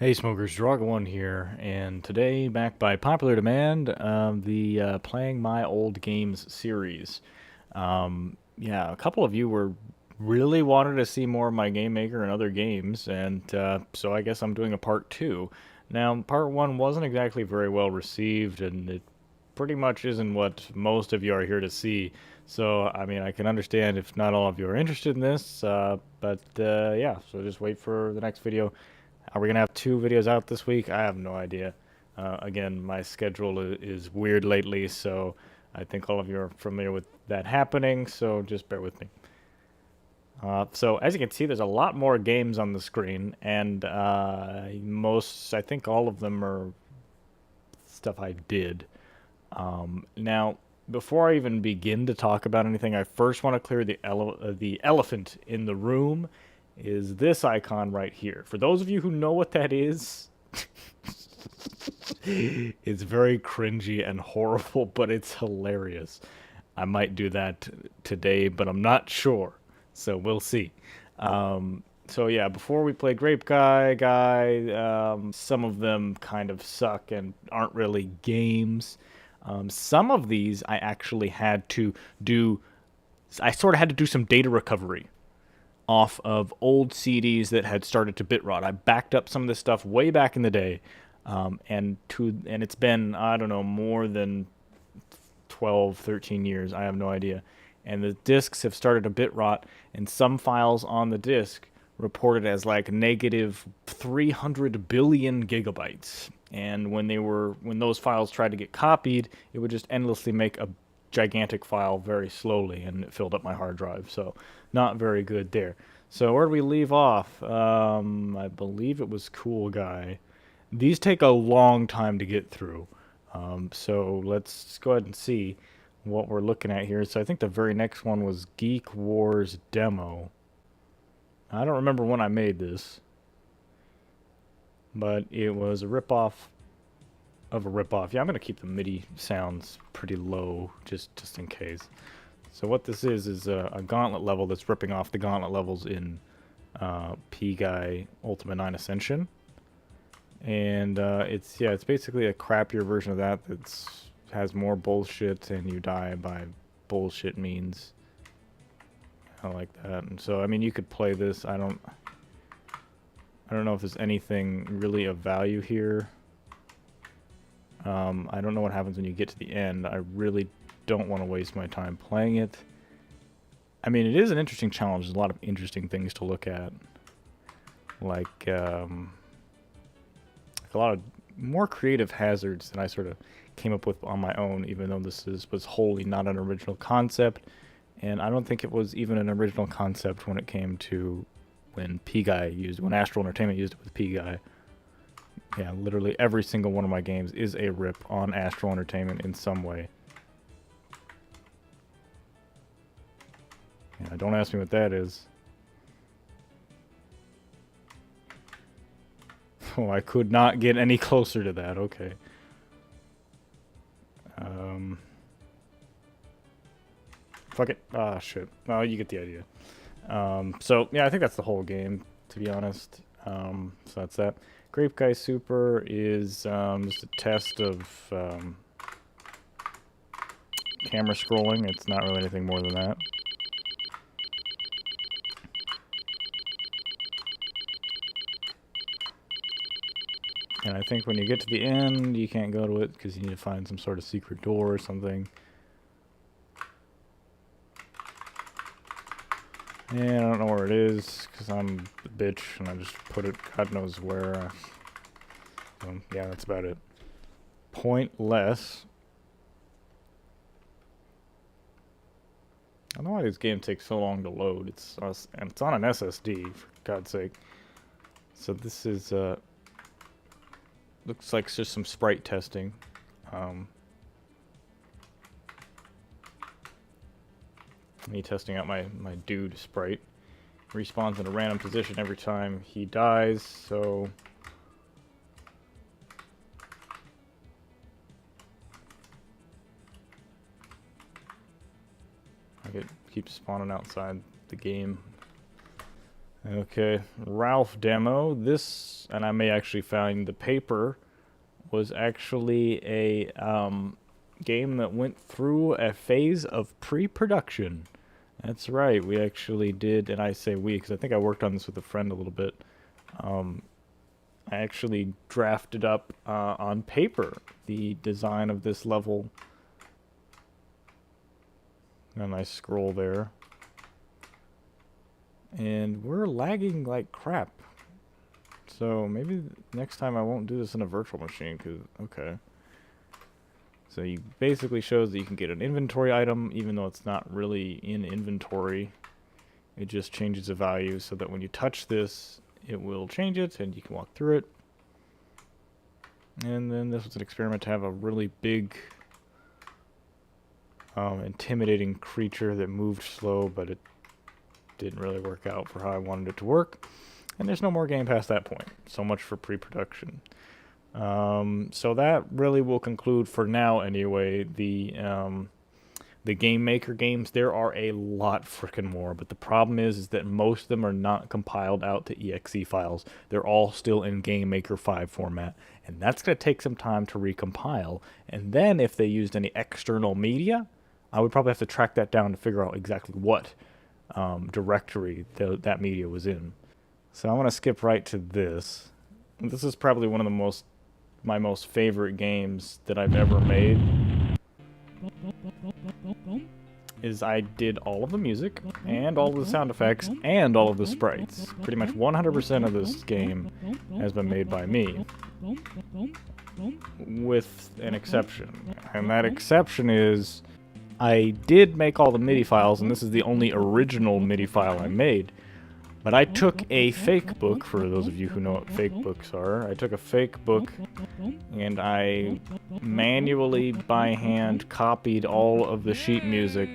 Hey smokers, Draga1 here, and today, back by popular demand, the Playing My Old Games series. Yeah, a couple of you were really wanted to see more of my GameMaker and other games, and so I guess I'm doing a part two. Now, part one wasn't exactly very well received, and it pretty much isn't what most of you are here to see. So, I mean, I can understand if not all of you are interested in this, but yeah, so just wait for the next video. Are we gonna have two videos out this week? I have no idea. Again, my schedule is weird lately, so I think all of you are familiar with that happening, so just bear with me. So as you can see, there's a lot more games on the screen, and I think all of them are stuff I did. Now, before I even begin to talk about anything, I first want to clear the elephant in the room. Is this icon right here? For those of you who know what that is, it's very cringy and horrible, but it's hilarious. I might do that today, but I'm not sure. So we'll see. So yeah, before we play Grape Guy, some of them kind of suck and aren't really games. Some of these I actually had to do. I sort of had to do some data recovery off of old CDs that had started to bit rot. I backed up some of this stuff way back in the day, and it's been, I don't know, more than 12, 13 years. I have no idea. And the discs have started to bit rot, and some files on the disc reported as like negative 300 billion gigabytes. And when those files tried to get copied, it would just endlessly make a gigantic file very slowly, and it filled up my hard drive. So not very good there. So where do we leave off? I believe it was Cool Guy. These take a long time to get through. So let's go ahead and see what we're looking at here. So I think the very next one was Geek Wars Demo. I don't remember when I made this, but it was a ripoff of a ripoff. Yeah, I'm going to keep the MIDI sounds pretty low just in case. So what this is a gauntlet level that's ripping off the gauntlet levels in P-Guy Ultimate 9 Ascension. And it's basically a crappier version of that has more bullshit, and you die by bullshit means. I like that. And so I mean, you could play this. I don't know if there's anything really of value here. I don't know what happens when you get to the end. I really don't want to waste my time playing it. I mean, it is an interesting challenge. There's a lot of interesting things to look at, like a lot of more creative hazards than I sort of came up with on my own, even though was wholly not an original concept. And I don't think it was even an original concept when it came to when Astral Entertainment used it with P-Guy. Yeah, literally every single one of my games is a rip on Astral Entertainment in some way. Yeah, don't ask me what that is. Oh, I could not get any closer to that. Okay. Fuck it. Ah, shit. Oh, you get the idea. So, yeah, I think that's the whole game, to be honest. So that's that. Grape Guy Super is just a test of camera scrolling. It's not really anything more than that. And I think when you get to the end, you can't go to it because you need to find some sort of secret door or something. And I don't know where it is because I'm the bitch and I just put it God knows where. Yeah, that's about it. Pointless. I don't know why this game takes so long to load. It's on an SSD, for God's sake. So this is looks like just some sprite testing. Me testing out my dude sprite. Respawns in a random position every time he dies, so it keeps spawning outside the game. Okay, Ralph demo. This, and I may actually find the paper, was actually a game that went through a phase of pre-production. That's right, we actually did, and I say we because I think I worked on this with a friend a little bit. I actually drafted up on paper the design of this level. Got a nice scroll there. And we're lagging like crap. So maybe next time I won't do this in a virtual machine, because, okay. So you basically shows that you can get an inventory item, even though it's not really in inventory. It just changes the value so that when you touch this, it will change it, and you can walk through it. And then this was an experiment to have a really big, intimidating creature that moved slow, but it didn't really work out for how I wanted it to work. And there's no more game past that point. So much for pre-production. So that really will conclude for now anyway the GameMaker games. There are a lot freaking more, but the problem is that most of them are not compiled out to exe files. They're all still in GameMaker 5 format, and that's going to take some time to recompile. And then if they used any external media, I would probably have to track that down to figure out exactly what directory that media was in. So I want to skip right to this. This is probably one of my most favorite games that I've ever made. Is I did all of the music, and all of the sound effects, and all of the sprites. Pretty much 100% of this game has been made by me. With an exception. And that exception is, I did make all the MIDI files, and this is the only original MIDI file I made. But I took a fake book, for those of you who know what fake books are. I took a fake book, and I manually, by hand, copied all of the sheet music,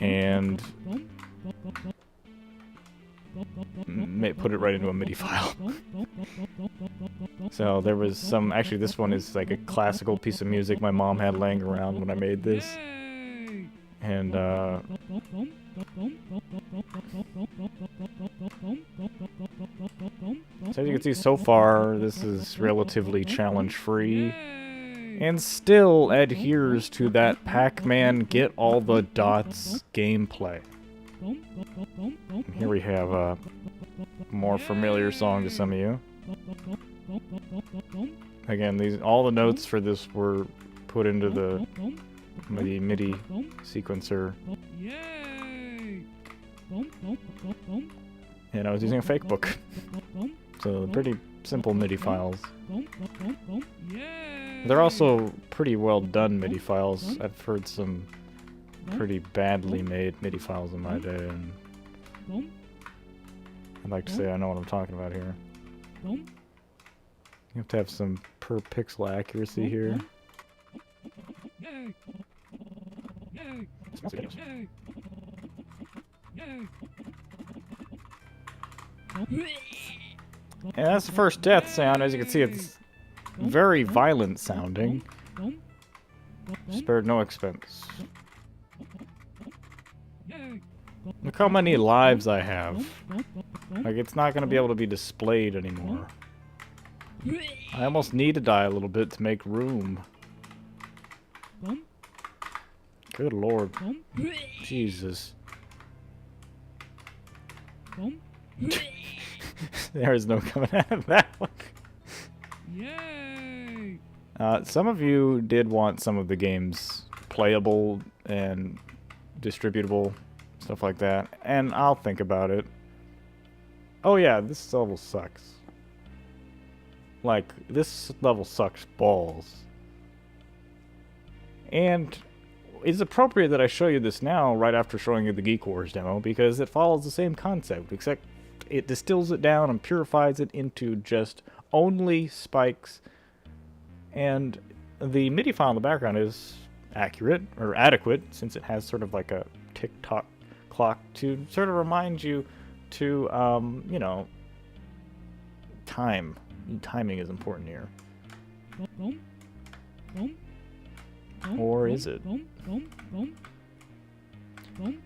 and put it right into a MIDI file. So there was some, actually this one is like a classical piece of music my mom had laying around when I made this. And so as you can see so far, this is relatively challenge-free, and still adheres to that Pac-Man get all the dots gameplay. And here we have a more familiar song to some of you. Again, all the notes for this were put into the MIDI sequencer. And I was using a fake book. So pretty simple MIDI files. They're also pretty well done MIDI files. I've heard some pretty badly made MIDI files in my day, and I'd like to say I know what I'm talking about here. You have to have some per pixel accuracy here. And that's the first death sound. As you can see, it's very violent sounding. Spared no expense. Look how many lives I have. Like, it's not going to be able to be displayed anymore. I almost need to die a little bit to make room. Good lord. Jesus. There is no coming out of that one. Yay! Some of you did want some of the games playable and distributable, stuff like that, and I'll think about it. Oh yeah, this level sucks. Like, this level sucks balls. And it's appropriate that I show you this now, right after showing you the Geek Wars demo, because it follows the same concept, except it distills it down and purifies it into just only spikes. And the MIDI file in the background is accurate, or adequate, since it has sort of like a tick-tock clock to sort of remind you to, you know, time. Timing is important here. Or is it?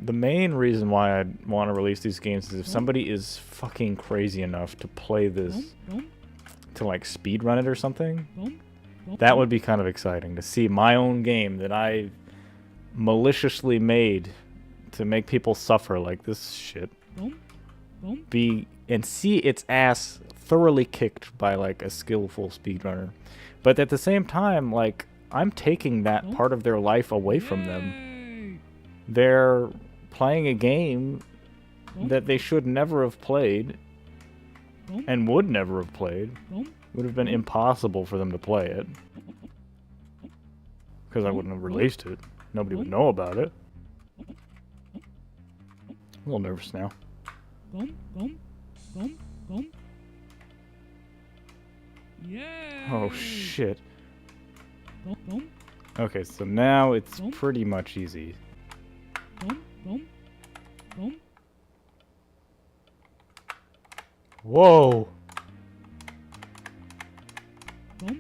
the main reason why I'd want to release these games is if somebody is fucking crazy enough to play this, to like speedrun it or something, that would be kind of exciting to see my own game that I maliciously made to make people suffer like this shit and see its ass thoroughly kicked by like a skillful speedrunner. But at the same time, like, I'm taking that part of their life away from them. They're playing a game that they should never have played and would never have played. Would have been impossible for them to play it because I wouldn't have released it. Nobody would know about it. A little nervous now. Oh shit. Okay, so now it's pretty much easy. Whoa! Oh,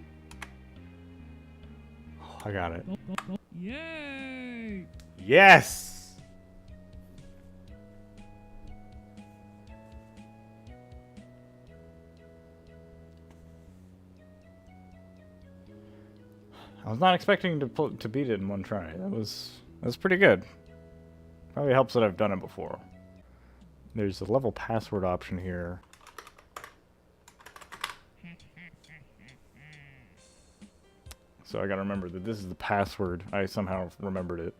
I got it. Yay! Yes! I was not expecting to beat it in one try. That was pretty good. Probably helps that I've done it before. There's a level password option here. So I gotta remember that this is the password. I somehow remembered it.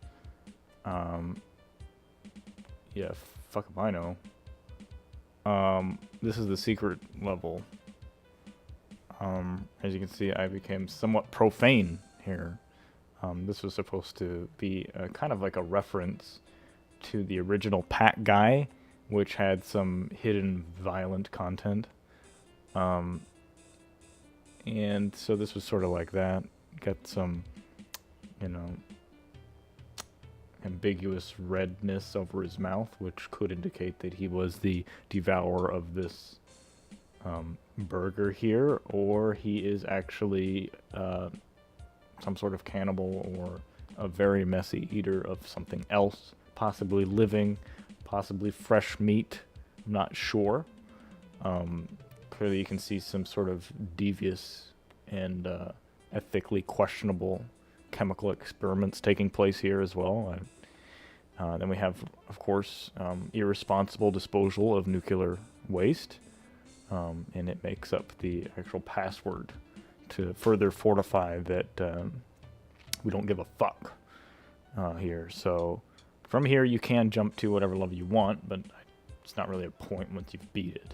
Yeah, fuck if I know. This is the secret level. As you can see, I became somewhat profane here. This was supposed to be kind of like a reference to the original Grape Guy, which had some hidden violent content. And so this was sort of like that. Got some, you know, ambiguous redness over his mouth, which could indicate that he was the devourer of this burger here, or he is actually some sort of cannibal or a very messy eater of something else, possibly living, possibly fresh meat. I'm not sure. Clearly you can see some sort of devious and ethically questionable chemical experiments taking place here as well. Then we have, of course, irresponsible disposal of nuclear waste, and it makes up the actual password to further fortify that we don't give a fuck here. So from here you can jump to whatever level you want, but it's not really a point once you've beat it.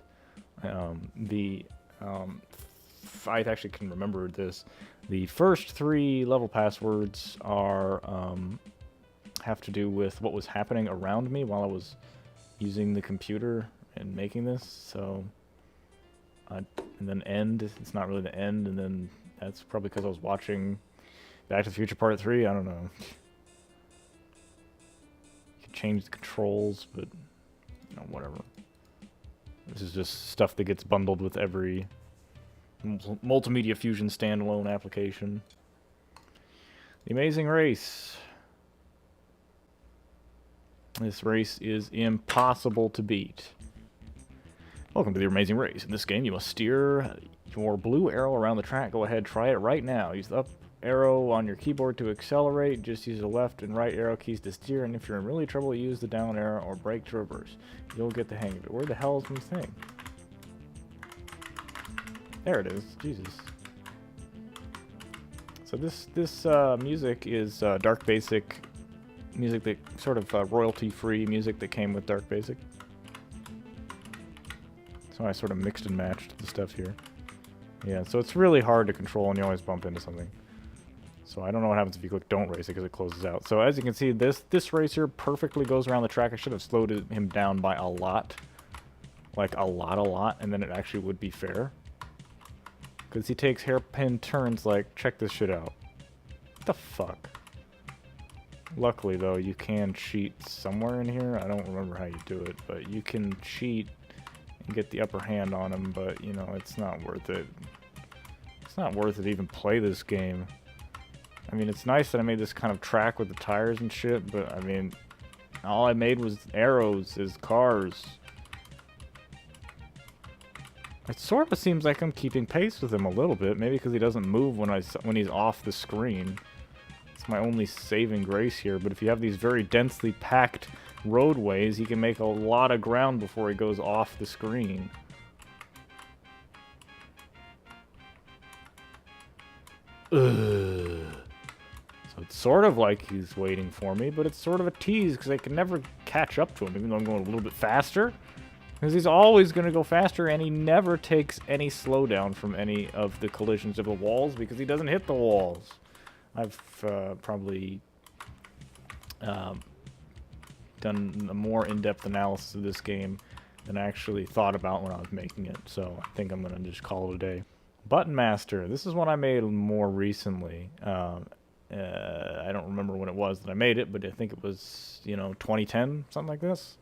I actually can remember this. The first 3 level passwords are have to do with what was happening around me while I was using the computer and making this. So, and then end. It's not really the end, and then that's probably because I was watching Back to the Future Part 3. I don't know. You can change the controls, but you know, whatever. This is just stuff that gets bundled with every Multimedia Fusion standalone application. The Amazing Race. This race is impossible to beat. Welcome to the Amazing Race. In this game, you must steer your blue arrow around the track. Go ahead, try it right now. Use the up arrow on your keyboard to accelerate. Just use the left and right arrow keys to steer. And if you're in really trouble, use the down arrow or brake to reverse. You'll get the hang of it. Where the hell is my thing? There it is. Jesus. So this music is Dark Basic music, that sort of royalty-free music that came with Dark Basic. So I sort of mixed and matched the stuff here. Yeah, so it's really hard to control and you always bump into something. So I don't know what happens if you click don't race it because it closes out. So as you can see, this racer perfectly goes around the track. I should have slowed him down by a lot. Like a lot, and then it actually would be fair. Because he takes hairpin turns like, check this shit out. What the fuck? Luckily, though, you can cheat somewhere in here. I don't remember how you do it, but you can cheat and get the upper hand on him, but, you know, it's not worth it. It's not worth it to even play this game. I mean, it's nice that I made this kind of track with the tires and shit, but, I mean, All I made was arrows as cars. It sort of seems like I'm keeping pace with him a little bit. Maybe because he doesn't move when he's off the screen. It's my only saving grace here. But if you have these very densely packed roadways, he can make a lot of ground before he goes off the screen. Ugh. So it's sort of like he's waiting for me, but it's sort of a tease because I can never catch up to him, even though I'm going a little bit faster. Because he's always going to go faster, and he never takes any slowdown from any of the collisions of the walls because he doesn't hit the walls. I've probably done a more in-depth analysis of this game than I actually thought about when I was making it, so I think I'm going to just call it a day. Button Master. This is one I made more recently. I don't remember when it was that I made it, but I think it was, 2010, something like this.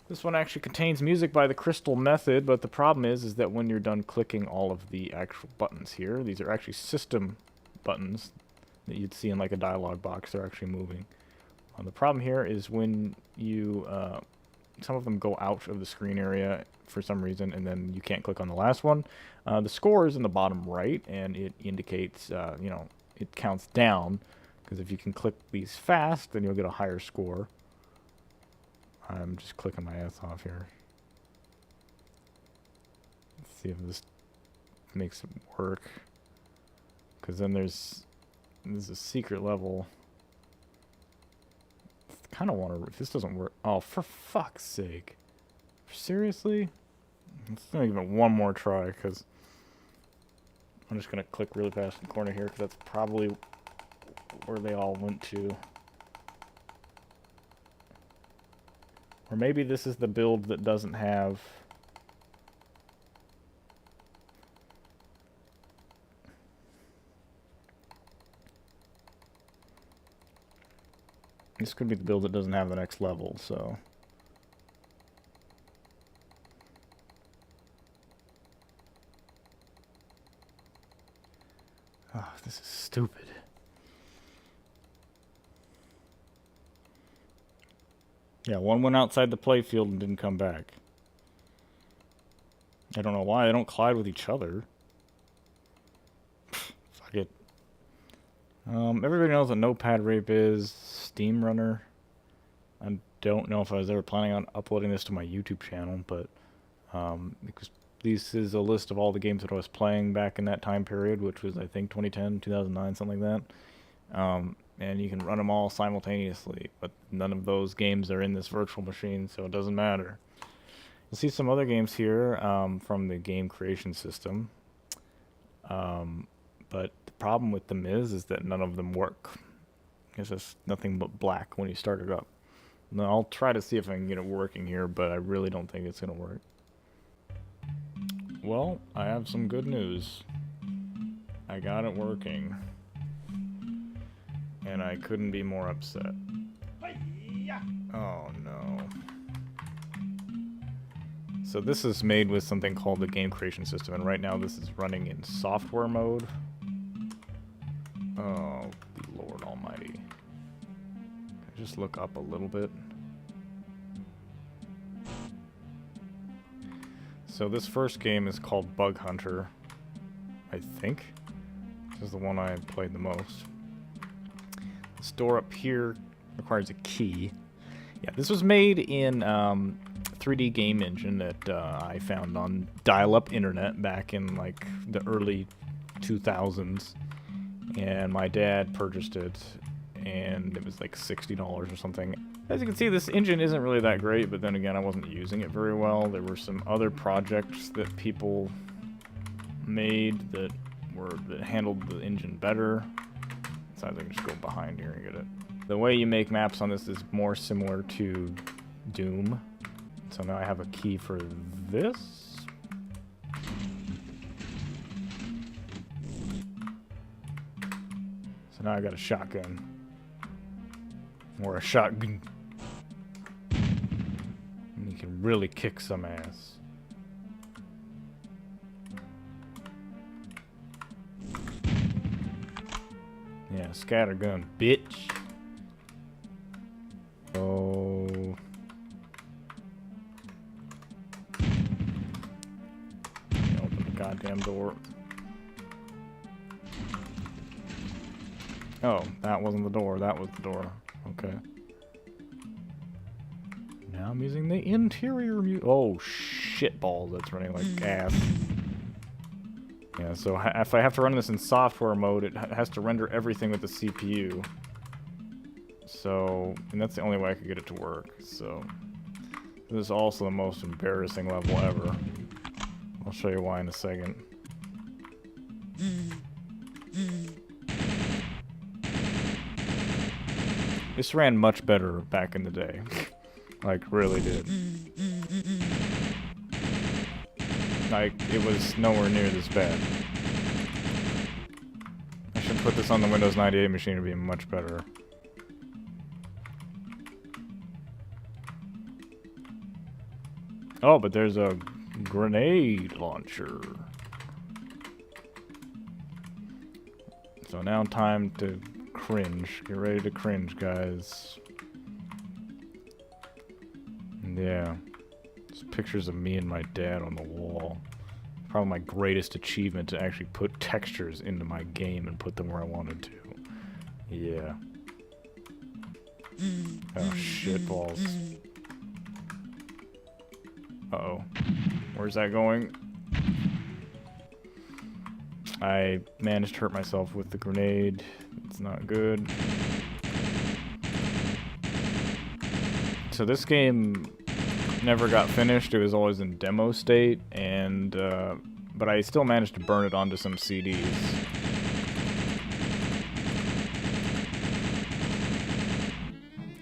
This one actually contains music by the Crystal Method, but the problem is that when you're done clicking all of the actual buttons here, these are actually system buttons that you'd see in like a dialog box. They're actually moving. The problem here is when you, some of them go out of the screen area for some reason, and then you can't click on the last one. The score is in the bottom right, and it indicates, it counts down, because if you can click these fast, then you'll get a higher score. I'm just clicking my ass off here. Let's see if this makes it work. Because then there's a secret level. I kind of want to... If this doesn't work... Oh, for fuck's sake. Seriously? Let's give it one more try, because I'm just going to click really fast in the corner here, because that's probably where they all went to. Or maybe this is the build that doesn't have... This could be the build that doesn't have the next level, so... Oh, this is stupid. Yeah, one went outside the playfield and didn't come back. I don't know why. They don't collide with each other. Fuck it. Everybody knows what Notepad Rape is. Steam Runner. I don't know if I was ever planning on uploading this to my YouTube channel, but because this is a list of all the games that I was playing back in that time period, which was, I think, 2010, 2009, something like that. And you can run them all simultaneously, but none of those games are in this virtual machine, so it doesn't matter. You'll see some other games here from the game creation system, but the problem with them is that none of them work. It's just nothing but black when you start it up. Now, I'll try to see if I can get it working here, but I really don't think it's going to work. Well, I have some good news. I got it working. And I couldn't be more upset. Oh no. So this is made with something called the game creation system, and right now this is running in software mode. Oh, Lord almighty. Can I just look up a little bit? So this first game is called Bug Hunter, I think. This is the one I played the most. This door up here requires a key. Yeah, this was made in 3D game engine that I found on dial-up internet back in like the early 2000s, and my dad purchased it, and it was like $60 or something. As you can see, this engine isn't really that great, but then again, I wasn't using it very well. There were some other projects that people made that handled the engine better. So I can just go behind here and get it. The way you make maps on this is more similar to Doom. So now I have a key for this. So now I got a shotgun. Or a shotgun. And you can really kick some ass. Yeah, scattergun, bitch. Oh, door. Oh, that wasn't the door. That was the door. Okay. Now I'm using the interior oh, shitballs. That's running like ass. Yeah, so if I have to run this in software mode, it has to render everything with the CPU. So, and that's the only way I could get it to work. So, this is also the most embarrassing level ever. I'll show you why in a second. This ran much better back in the day. Like, really did. Like, it was nowhere near this bad. I should put this on the Windows 98 machine to be much better. Oh, but there's a grenade launcher. So now time to cringe. Get ready to cringe, guys. Yeah. There's pictures of me and my dad on the wall. Probably my greatest achievement to actually put textures into my game and put them where I wanted to. Yeah. Oh, shit balls. Uh-oh. Where's that going? I managed to hurt myself with the grenade. It's not good. So this game never got finished. It was always in demo state, and but I still managed to burn it onto some CDs.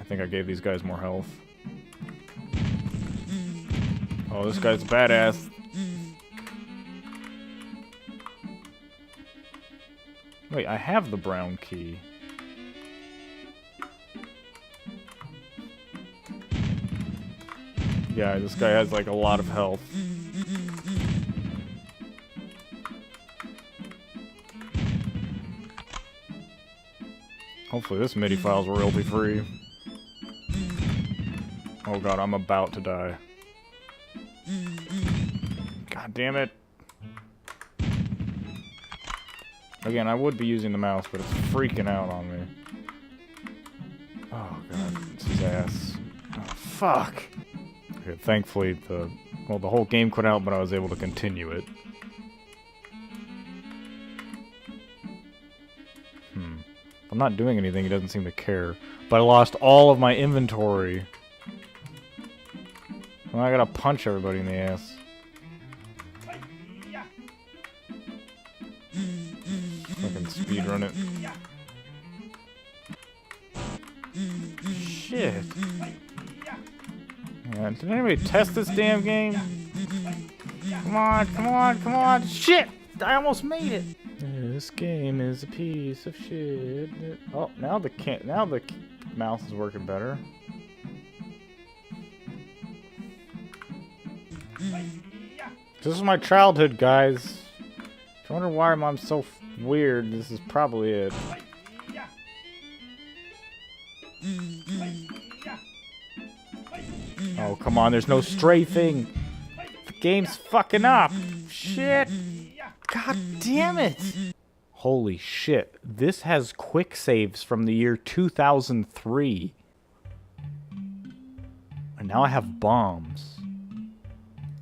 I think I gave these guys more health. Oh, this guy's badass. Wait, I have the brown key. Yeah, this guy has like a lot of health. Hopefully this MIDI file's royalty free. Oh god, I'm about to die. God damn it. Again, I would be using the mouse, but it's freaking out on me. Oh god, this is ass. Oh, fuck! Okay, thankfully, the whole game quit out, but I was able to continue it. If I'm not doing anything, he doesn't seem to care. But I lost all of my inventory. Well, I gotta punch everybody in the ass. Fucking speedrun it. Shit. Yeah, did anybody test this damn game? Come on, come on, come on! Shit! I almost made it! This game is a piece of shit. Oh, now the mouse is working better. This is my childhood, guys. If you wonder why I'm so weird, this is probably it. Oh, come on, there's no strafing. The game's fucking up. Shit. God damn it. Holy shit. This has quick saves from the year 2003. And now I have bombs.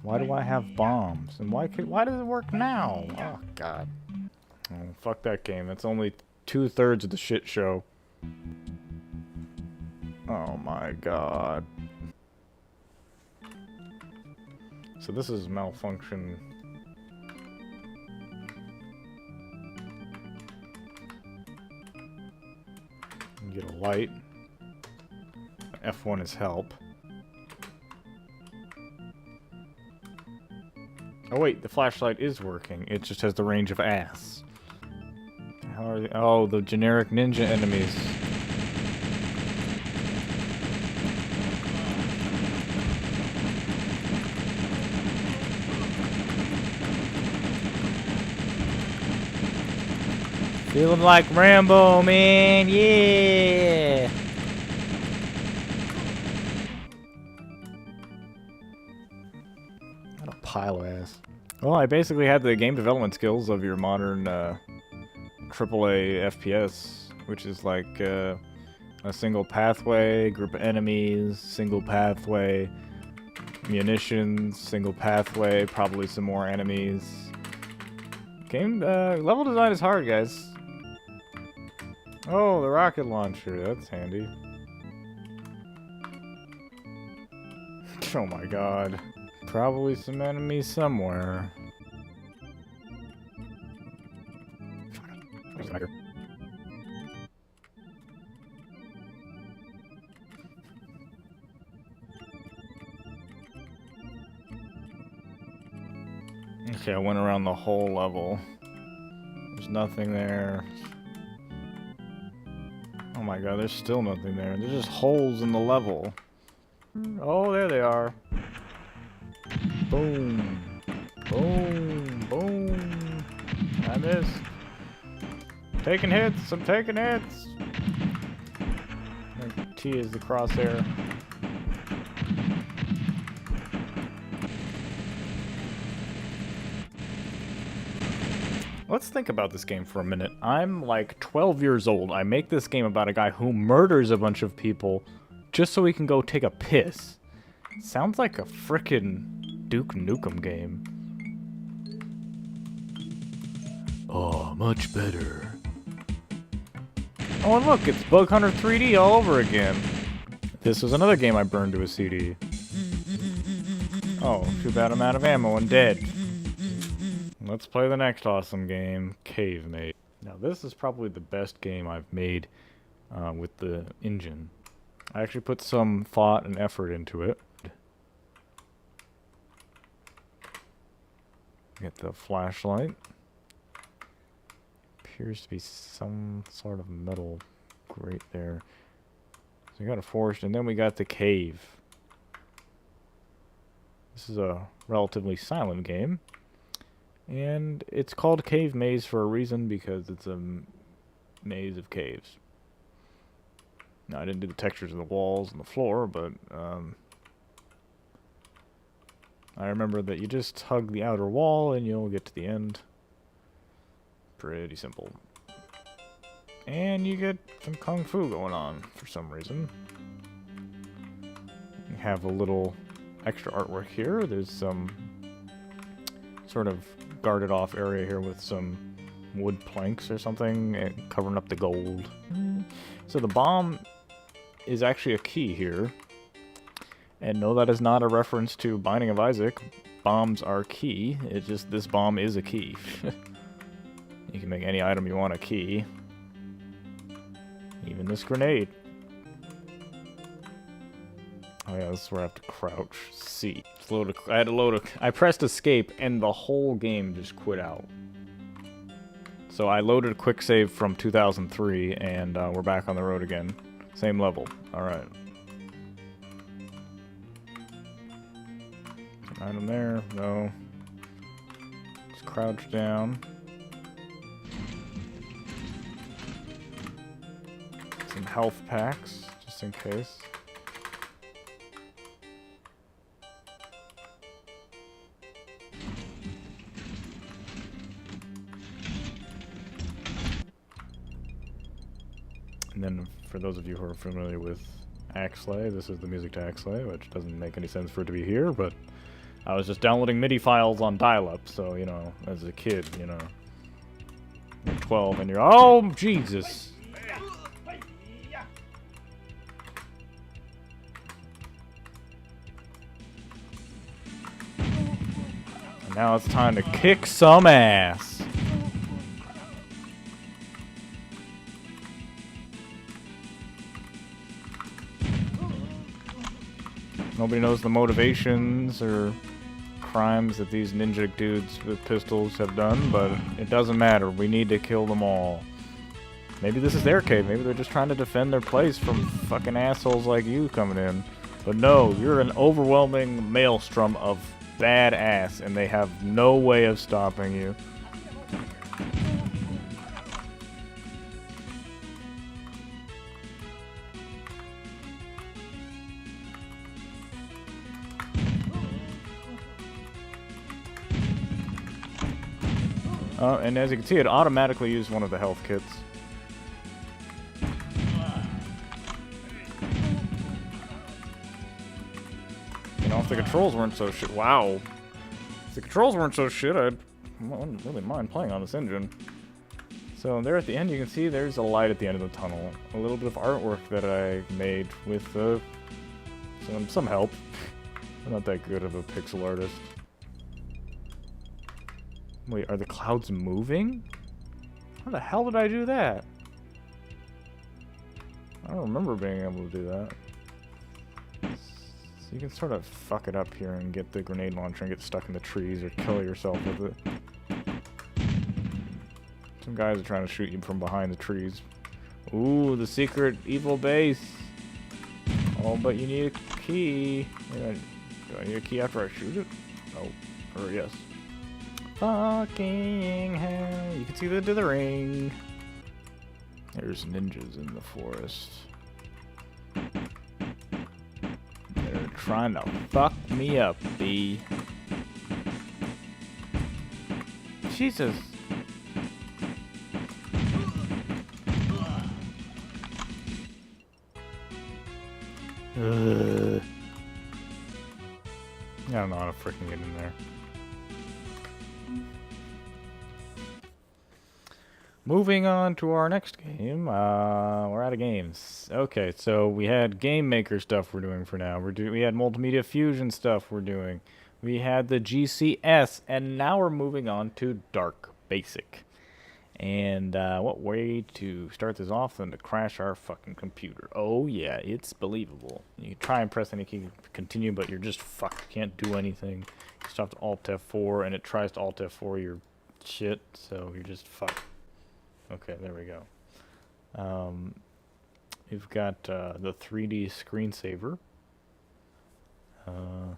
Why do I have bombs? And why does it work now? Oh, God. Oh, fuck that game. That's only 2/3 of the shit show. Oh, my God. So this is malfunction. Get a light. F1 is help. Oh wait, the flashlight is working. It just has the range of ass. How are they? Oh, the generic ninja enemies. Feeling like Rambo, man, yeah! What a pile of ass. Well, I basically had the game development skills of your modern AAA FPS, which is like a single pathway, group of enemies, single pathway, munitions, single pathway, probably some more enemies. Game level design is hard, guys. Oh, the rocket launcher, that's handy. Oh my god. Probably some enemies somewhere. Okay, I went around the whole level. There's nothing there. Oh my god, there's still nothing there. There's just holes in the level. Oh, there they are. Boom. Boom. Boom. I missed. Taking hits. I'm taking hits. And T is the crosshair. Let's think about this game for a minute. I'm like 12 years old. I make this game about a guy who murders a bunch of people just so he can go take a piss. Sounds like a frickin' Duke Nukem game. Oh, much better. Oh, and look, it's Bug Hunter 3D all over again. This was another game I burned to a CD. Oh, too bad I'm out of ammo and dead. Let's play the next awesome game, Cave Maze. Now this is probably the best game I've made with the engine. I actually put some thought and effort into it. Get the flashlight. Appears to be some sort of metal grate there. So we got a forest, and then we got the cave. This is a relatively silent game. And it's called Cave Maze for a reason, because it's a maze of caves. Now, I didn't do the textures of the walls and the floor, but I remember that you just hug the outer wall and you'll get to the end. Pretty simple. And you get some kung fu going on for some reason. You have a little extra artwork here. There's some sort of guarded off area here with some wood planks or something and covering up the gold. So the bomb is actually a key here. And no, that is not a reference to Binding of Isaac. Bombs are key. It's just this bomb is a key. You can make any item you want a key. Even this grenade. Oh yeah, this is where I have to crouch. C. I had to load I pressed escape and the whole game just quit out. So I loaded a quick save from 2003 and we're back on the road again. Same level. Alright. Item there. No. Just crouch down. Some health packs, just in case. And then, for those of you who are familiar with Axlay, this is the music to Axlay, which doesn't make any sense for it to be here, but I was just downloading MIDI files on dial-up, so, you know, as a kid, you know, you're 12 and you're, oh, Jesus! And now it's time to kick some ass! Nobody knows the motivations or crimes that these ninja dudes with pistols have done, but it doesn't matter. We need to kill them all. Maybe this is their cave. Maybe they're just trying to defend their place from fucking assholes like you coming in. But no, you're an overwhelming maelstrom of badass, and they have no way of stopping you. And as you can see, it automatically used one of the health kits. You know, if the controls weren't so shit... Wow. If the controls weren't so shit, I wouldn't really mind playing on this engine. So there at the end, you can see there's a light at the end of the tunnel. A little bit of artwork that I made with some help. I'm not that good of a pixel artist. Wait, are the clouds moving? How the hell did I do that? I don't remember being able to do that. So you can sort of fuck it up here and get the grenade launcher and get stuck in the trees or kill yourself with it. Some guys are trying to shoot you from behind the trees. Ooh, the secret evil base. Oh, but you need a key. Do I need a key after I shoot it? Oh, or yes. Fucking hell. You can see the dithering. There's ninjas in the forest. They're trying to fuck me up, B. Jesus. I don't know how to freaking get in there. Moving on to our next game. We're out of games. Okay, so we had GameMaker stuff we're doing for now. We had Multimedia Fusion stuff we're doing. We had the GCS, and now we're moving on to Dark Basic. And what way to start this off than to crash our fucking computer? Oh yeah, it's believable. You try and press any key to continue, but you're just fucked. You can't do anything. You stop to Alt F4, and it tries to Alt F4 your shit, so you're just fucked. Okay, there we go. You've got the 3D screensaver. So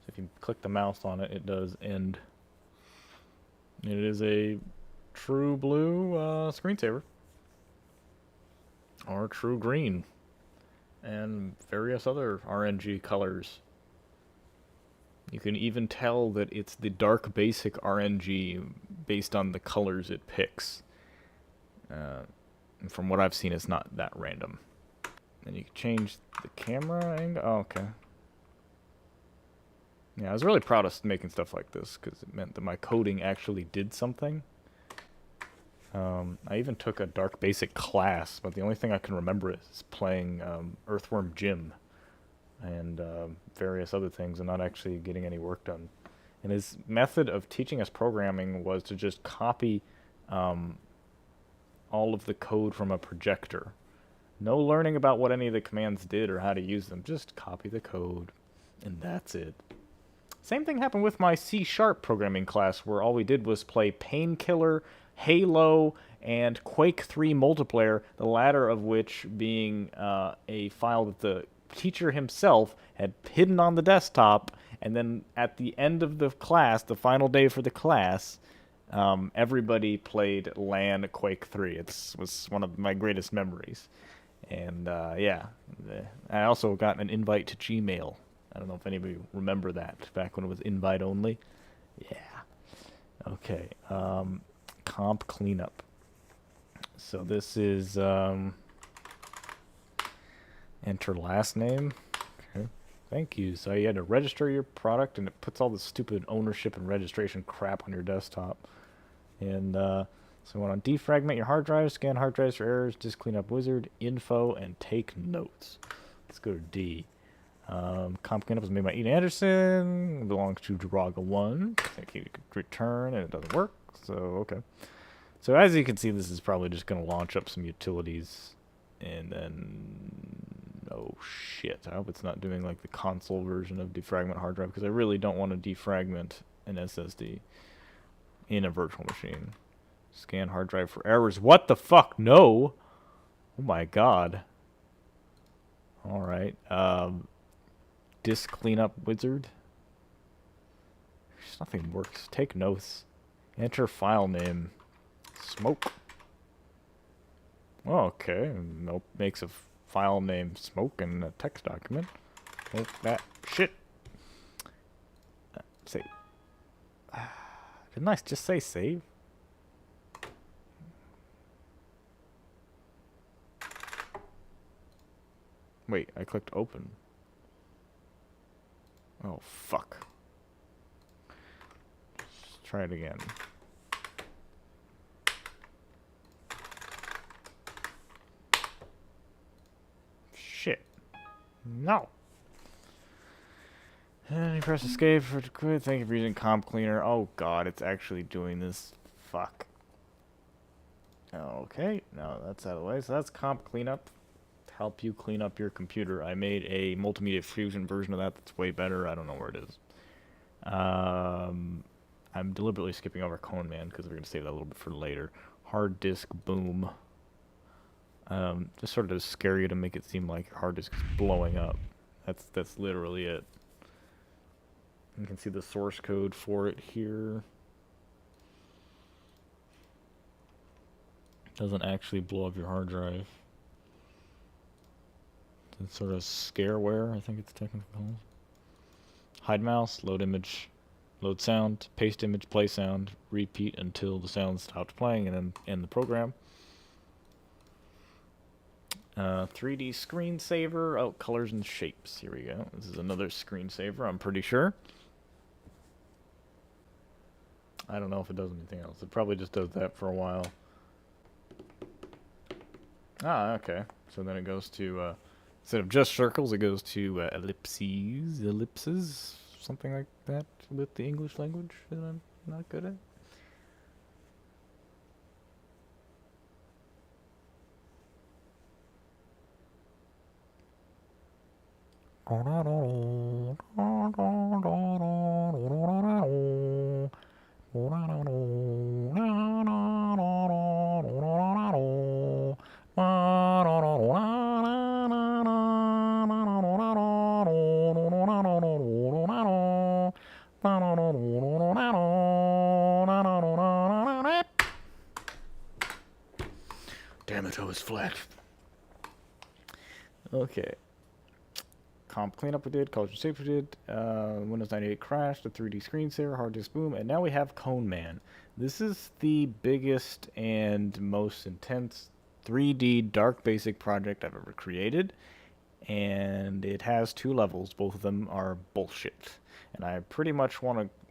if you click the mouse on it, it does end. It is a true blue screensaver. Or true green. And various other RNG colors. You can even tell that it's the Dark Basic RNG based on the colors it picks. And from what I've seen, it's not that random. And you can change the camera angle. Oh, okay. Yeah, I was really proud of making stuff like this because it meant that my coding actually did something. I even took a Dark Basic class, but the only thing I can remember is playing Earthworm Jim and various other things and not actually getting any work done. And his method of teaching us programming was to just copy all of the code from a projector. No learning about what any of the commands did or how to use them. Just copy the code, and that's it. Same thing happened with my C# programming class, where all we did was play Painkiller, Halo, and Quake 3 multiplayer, the latter of which being a file that the teacher himself had hidden on the desktop, and then at the end of the class, the final day for the class, everybody played LAN Quake 3. It was one of my greatest memories. And yeah, I also got an invite to Gmail. I don't know if anybody remember that, back when it was invite only. Yeah. Okay. Comp cleanup. So this is enter last name. Okay. Thank you. So you had to register your product, and it puts all the stupid ownership and registration crap on your desktop. And so we want to defragment your hard drive, scan hard drives for errors, disk cleanup wizard, info, and take notes. Let's go to D. Comp cleanup was made by Ian Anderson. It belongs to Draga1. Thank you. Return, and it doesn't work. So, okay. So as you can see, this is probably just going to launch up some utilities. And then, oh shit. I hope it's not doing like the console version of defragment hard drive, because I really don't want to defragment an SSD in a virtual machine. Scan hard drive for errors. What the fuck? No. Oh my god. Alright. Disk cleanup wizard. Nothing works. Take notes. Enter file name. Smoke. Oh, okay. Nope. Makes a file name smoke in a text document. Take that shit. Say. Didn't I just say save? Wait, I clicked open. Oh, fuck. Let's try it again. Shit. No. And you press escape for quit. Thank you for using comp cleaner. Oh god, it's actually doing this. Fuck. Okay, no, that's out of the way. So that's comp cleanup. To help you clean up your computer. I made a Multimedia Fusion version of that that's way better. I don't know where it is. I'm deliberately skipping over Cone Man because we're going to save that a little bit for later. Hard disk boom. Just sort of scare you to make it seem like your hard disk is blowing up. That's literally it. You can see the source code for it here. Doesn't actually blow up your hard drive. It's sort of scareware, I think it's technically called. Hide mouse, load image, load sound, paste image, play sound, repeat until the sound stops playing, and then end the program. 3D screensaver. Oh, colors and shapes. Here we go. This is another screensaver, I'm pretty sure. I don't know if it does anything else. It probably just does that for a while. Ah, okay. So then it goes to, instead of just circles, it goes to ellipses, something like that with the English language that I'm not good at. Damn it, I was flat. Okay. Comp cleanup we did, colors and shapes we did, Windows 98 crashed, the 3D screensaver, hard disk boom, and now we have Cone Man. This is the biggest and most intense 3D dark basic project I've ever created, and it has 2 levels. Both of them are bullshit, and I pretty much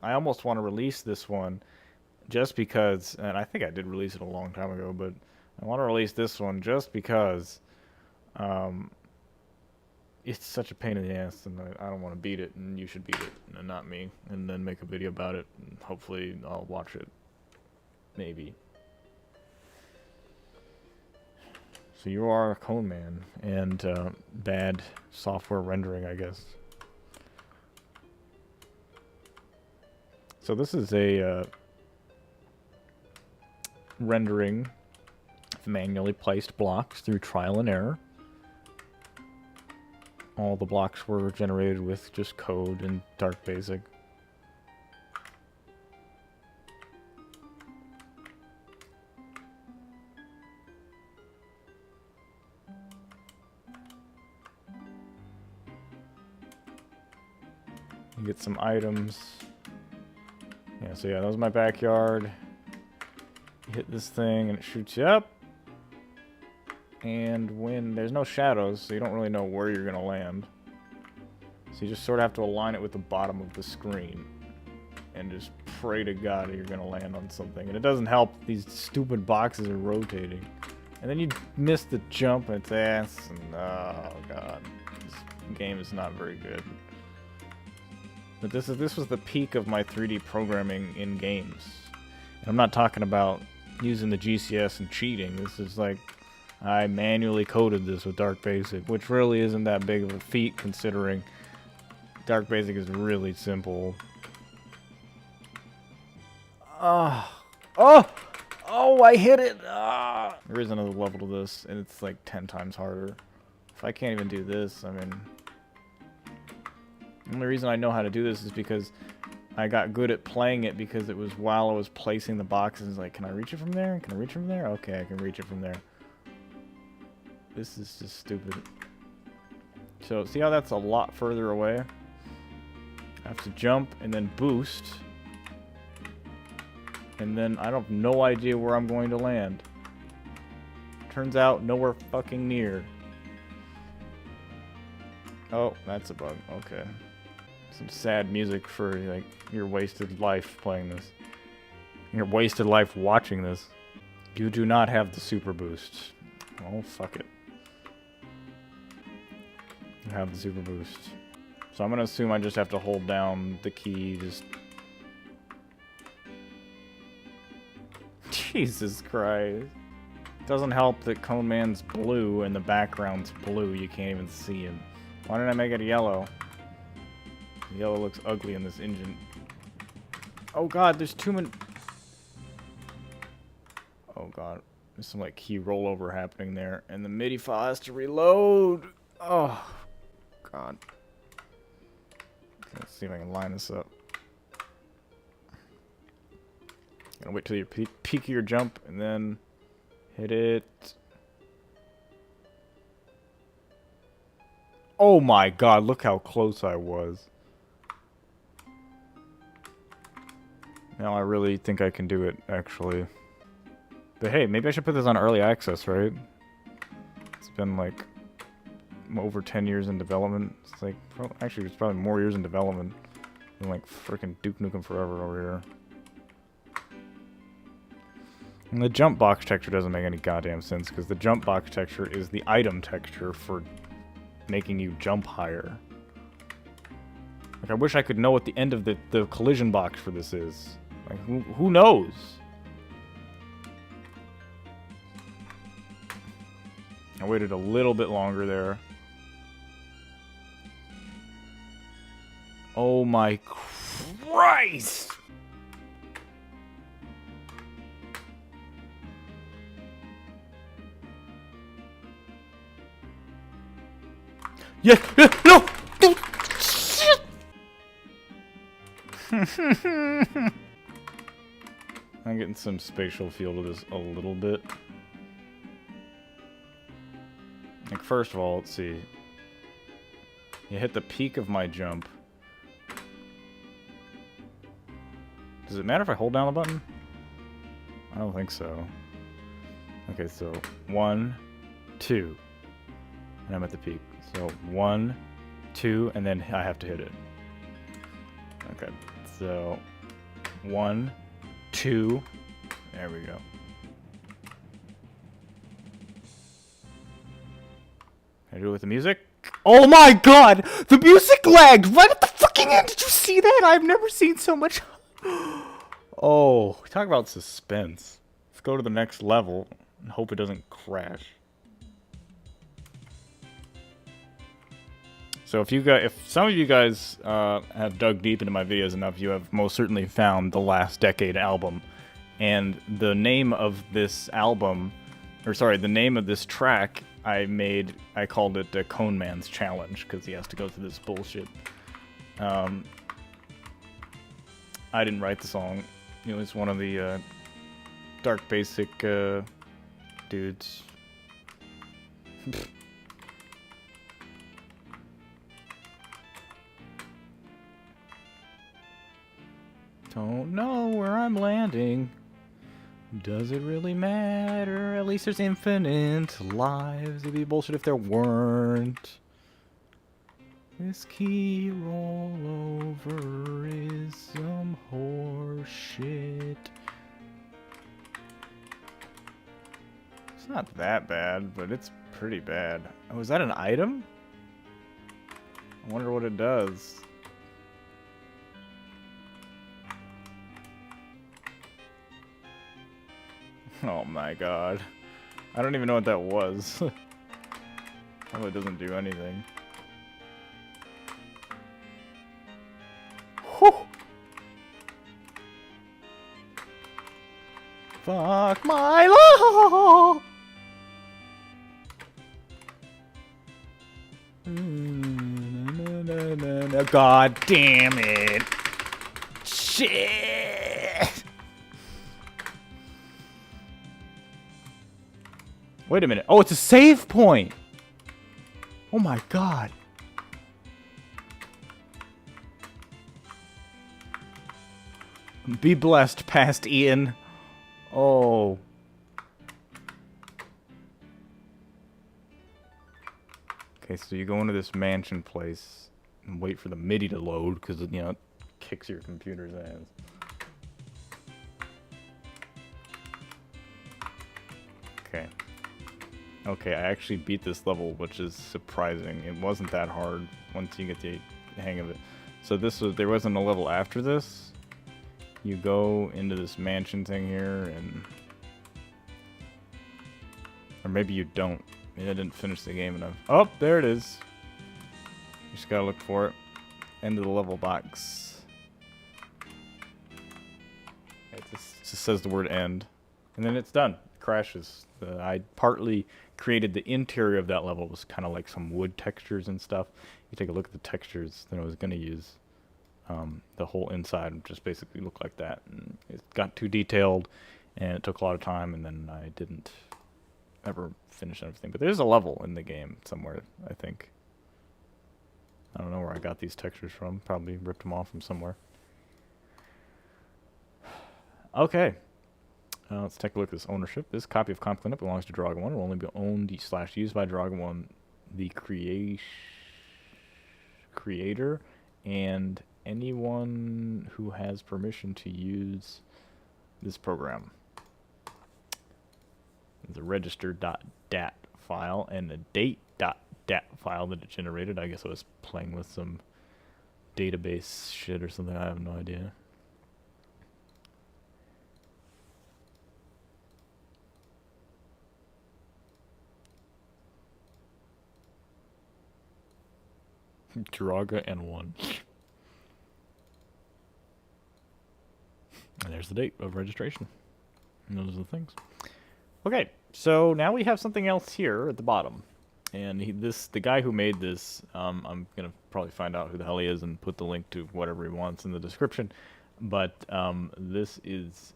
I almost want to release this one just because, and I think I did release it a long time ago, but I want to release this one just because it's such a pain in the ass, and I don't want to beat it, and you should beat it, and not me, and then make a video about it, and hopefully I'll watch it. Maybe. So you are a Cone Man, and bad software rendering, I guess. So this is a rendering of manually placed blocks through trial and error. All the blocks were generated with just code and dark basic. You get some items. Yeah, so yeah, that was my backyard. You hit this thing and it shoots you up. And when there's no shadows, so you don't really know where you're going to land. So you just sort of have to align it with the bottom of the screen. And just pray to God that you're going to land on something. And it doesn't help, these stupid boxes are rotating. And then you miss the jump and it's ass. And oh god, this game is not very good. But this was the peak of my 3D programming in games. And I'm not talking about using the GCS and cheating. This is like, I manually coded this with Dark Basic, which really isn't that big of a feat considering Dark Basic is really simple. Oh, I hit it! There is another level to this, and it's like 10 times harder. If I can't even do this, I mean... The only reason I know how to do this is because I got good at playing it because it was while I was placing the boxes. Like, can I reach it from there? Can I reach it from there? Okay, I can reach it from there. This is just stupid. So, see how that's a lot further away? I have to jump and then boost. and then I have no idea where I'm going to land. Turns out, nowhere fucking near. Oh, that's a bug. Okay. Some sad music for, like, your wasted life playing this. Your wasted life watching this. You do not have the super boost. Oh, fuck it. You have the super boost. So I'm gonna assume I just have to hold down the key, just... Jesus Christ. Doesn't help that Cone Man's blue and the background's blue. You can't even see him. Why didn't I make it yellow? Yellow looks ugly in this engine. Oh god, there's too many... Oh god, there's some like key rollover happening there, and the MIDI file has to reload. Oh god. Let's see if I can line this up. Gonna wait till you peak your jump and then hit it. Oh my god, look how close I was. Now I really think I can do it, actually. But hey, maybe I should put this on early access, right? It's been like over 10 years in development. It's like, actually, it's probably more years in development than like freaking Duke Nukem Forever over here. And the jump box texture doesn't make any goddamn sense, because the jump box texture is the item texture for making you jump higher. Like, I wish I could know what the end of the collision box for this is. Like, who knows? I waited a little bit longer there. Oh my Christ! Yeah, no! Shit! I'm getting some spatial feel to this a little bit. Like, first of all, let's see. You hit the peak of my jump. Does it matter if I hold down the button? I don't think so. Okay, so 1, 2. And I'm at the peak. So 1, 2, and then I have to hit it. Okay, so 1, 2. There we go. Can I do it with the music? Oh my god! The music lagged right at the fucking end! Did you see that? I've never seen so much... Oh, talk about suspense. Let's go to the next level and hope it doesn't crash. So if some of you guys have dug deep into my videos enough, you have most certainly found the Last Decade album. And the name of this album, or sorry, the name of this track I called it the Cone Man's Challenge, because he has to go through this bullshit. I didn't write the song. It was one of the Dark Basic dudes. Don't know where I'm landing. Does it really matter? At least there's infinite lives. It'd be bullshit if there weren't. This key rollover is some horse shit. It's not that bad, but it's pretty bad. Oh, is that an item? I wonder what it does. Oh my god. I don't even know what that was. Probably doesn't do anything. Whew. Fuck my life! God damn it! Shit! Wait a minute. Oh, it's a save point! Oh my god. Be blessed, past Ian. Oh. Okay, so you go into this mansion place and wait for the MIDI to load because, you know, it kicks your computer's ass. Okay. Okay, I actually beat this level, which is surprising. It wasn't that hard once you get the hang of it. So there wasn't a level after this. You go into this mansion thing here, and... Or maybe you don't. Maybe I didn't finish the game enough. Oh, there it is. You just gotta look for it. End of the level box. It just says the word end. And then it's done. It crashes. I partly created the interior of that level. It was kind of like some wood textures and stuff. You take a look at the textures that I was going to use. The whole inside would just basically look like that. And it got too detailed, and it took a lot of time, and then I didn't ever finish everything. But there's a level in the game somewhere, I think. I don't know where I got these textures from. Probably ripped them off from somewhere. Okay. Let's take a look at this ownership. This copy of Comp Cleanup belongs to Dragon 1. It will only be owned / used by Dragon 1, the creator, and anyone who has permission to use this program. The register.dat file and the date.dat file that it generated. I guess I was playing with some database shit or something. I have no idea. Draga and 1. And there's the date of registration. And those are the things. Okay, so now we have something else here at the bottom. And the guy who made this, I'm going to probably find out who the hell he is and put the link to whatever he wants in the description. But this is,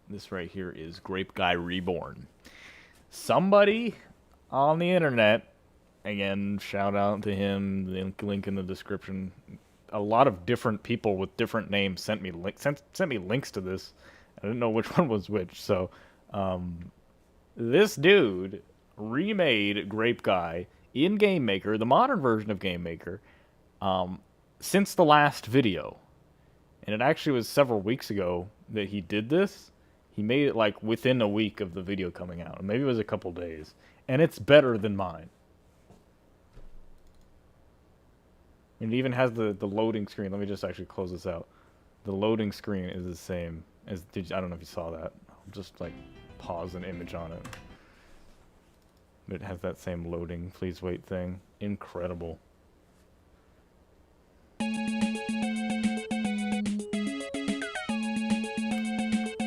this right here is Grape Guy Reborn. Somebody on the internet, again, shout out to him, link in the description. A lot of different people with different names sent me links to this. I didn't know which one was which. So this dude remade Grape Guy in GameMaker, the modern version of GameMaker, since the last video. And it actually was several weeks ago that he did this. He made it like within a week of the video coming out. Maybe it was a couple days. And it's better than mine. And it even has the loading screen. Let me just actually close this out. The loading screen is the same as... I don't know if you saw that. I'll just like pause an image on it. But it has that same loading, please wait thing. Incredible. So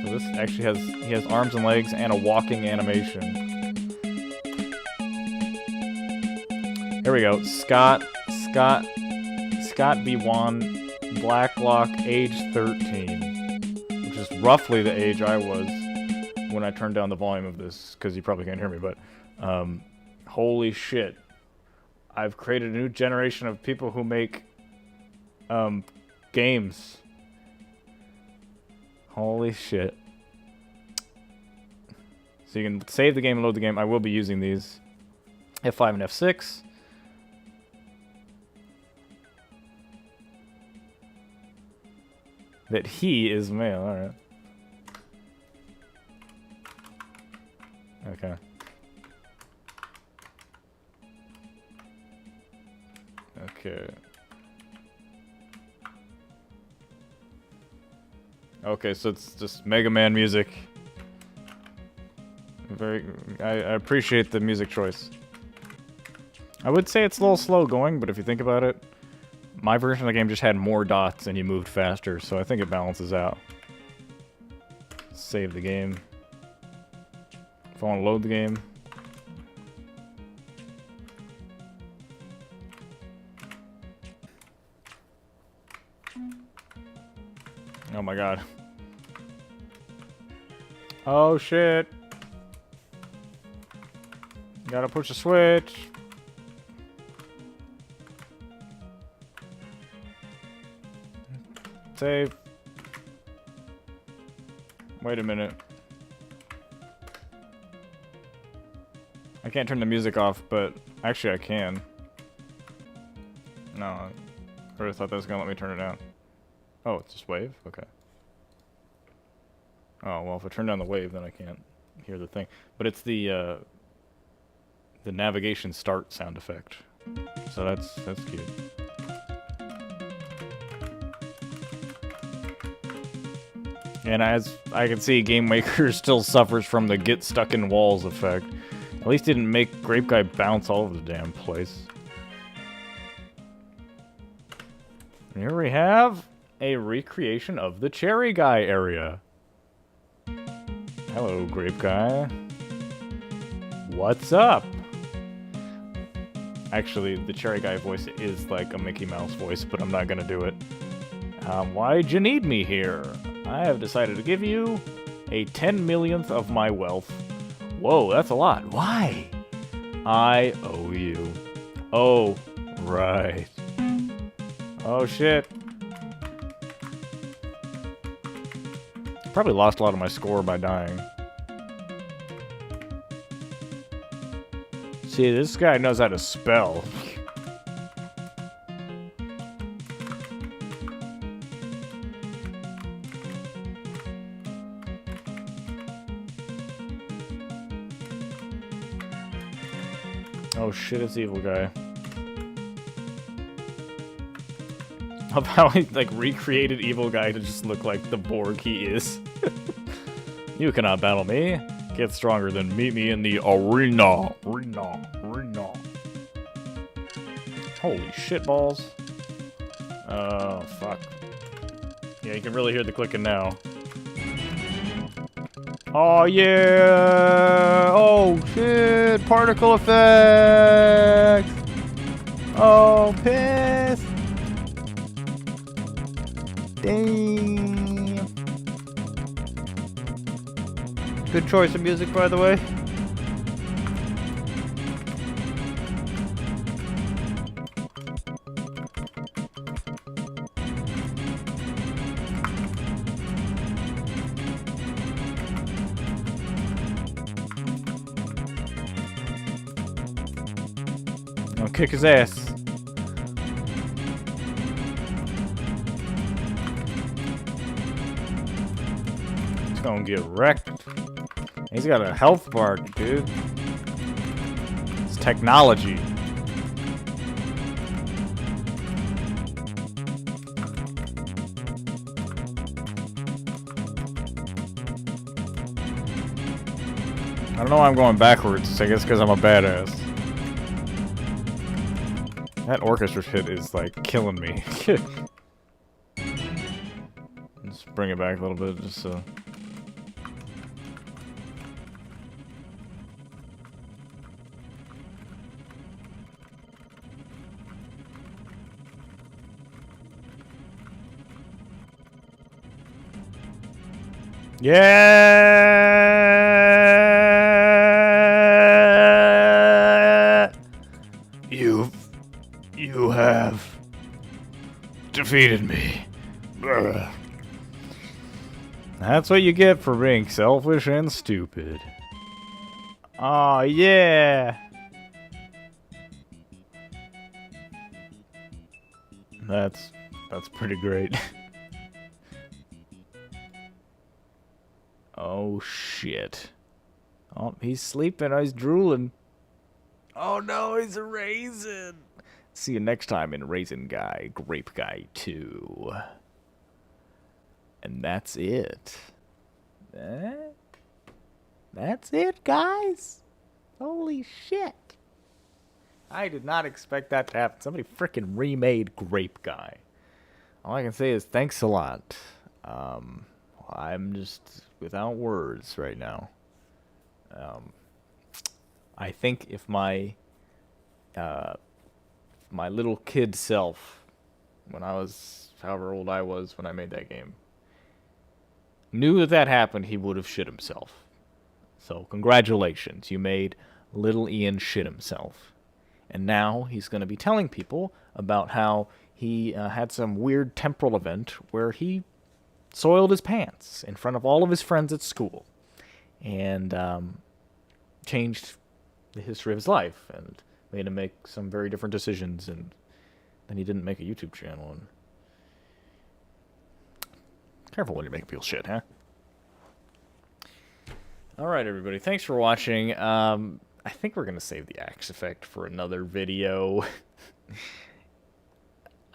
this actually he has arms and legs and a walking animation. Here we go. Scott B1, Blacklock, age 13, which is roughly the age I was when I turned down the volume of this, because you probably can't hear me, but holy shit. I've created a new generation of people who make games. Holy shit. So you can save the game and load the game. I will be using these. F5 and F6. That he is male, alright. Okay. Okay. Okay, so it's just Mega Man music. I appreciate the music choice. I would say it's a little slow going, but if you think about it, my version of the game just had more dots and you moved faster, so I think it balances out. Save the game. If I want to load the game. Oh my god. Oh shit. Gotta push the switch. Save. Wait a minute. I can't turn the music off, but actually I can. No, I really thought that was gonna let me turn it down. Oh, it's just wave? Okay. Oh, well, if I turn down the wave, then I can't hear the thing. But it's the navigation start sound effect. So that's cute. And as I can see, GameMaker still suffers from the get stuck in walls effect. At least didn't make Grape Guy bounce all over the damn place. And here we have a recreation of the Cherry Guy area. Hello, Grape Guy. What's up? Actually, the Cherry Guy voice is like a Mickey Mouse voice, but I'm not gonna do it. Why'd you need me here? I have decided to give you a 10 millionth of my wealth. Whoa, that's a lot. Why? I owe you. Oh, right. Oh, shit. Probably lost a lot of my score by dying. See, this guy knows how to spell. Oh shit, it's Evil Guy. Of how he like recreated Evil Guy to just look like the Borg he is. You cannot battle me. Get stronger than meet me in the arena. Arena. Holy shit balls. Oh fuck. Yeah, you can really hear the clicking now. Oh yeah! Oh shit! Particle effects! Oh, piss! Damn! Good choice of music, by the way. I'll kick his ass. He's gonna get wrecked. He's got a health bar, dude. It's technology. I don't know why I'm going backwards. I guess because I'm a badass. That orchestra shit is like killing me. Let's bring it back a little bit just so. Yeah! You have defeated me. Brr. That's what you get for being selfish and stupid. Aw, yeah! That's pretty great. Oh, shit. Oh, he's sleeping. He's drooling. Oh, no, he's a raisin. See you next time in Raisin Guy, Grape Guy 2. And that's it. That's it, guys. Holy shit. I did not expect that to happen. Somebody freaking remade Grape Guy. All I can say is thanks a lot. I'm just without words right now. I think if my my little kid self, when I was however old I was when I made that game, knew that that happened, he would have shit himself. So congratulations, you made little Ian shit himself. And now he's going to be telling people about how he had some weird temporal event where he soiled his pants in front of all of his friends at school, and changed the history of his life and made him make some very different decisions. And then he didn't make a YouTube channel. And careful when you're making people shit, huh? All right, everybody. Thanks for watching. I think we're gonna save the axe effect for another video.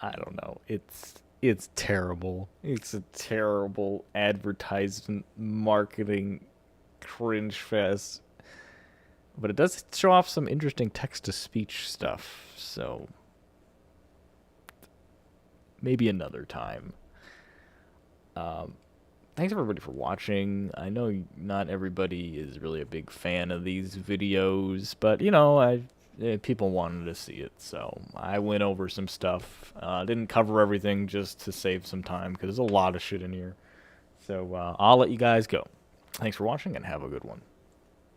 I don't know. It's terrible. It's a terrible advertisement marketing cringe fest. But it does show off some interesting text-to-speech stuff, so maybe another time. Thanks everybody for watching. I know not everybody is really a big fan of these videos, but you know, people wanted to see it, so I went over some stuff. Didn't cover everything just to save some time, because there's a lot of shit in here. So I'll let you guys go. Thanks for watching, and have a good one.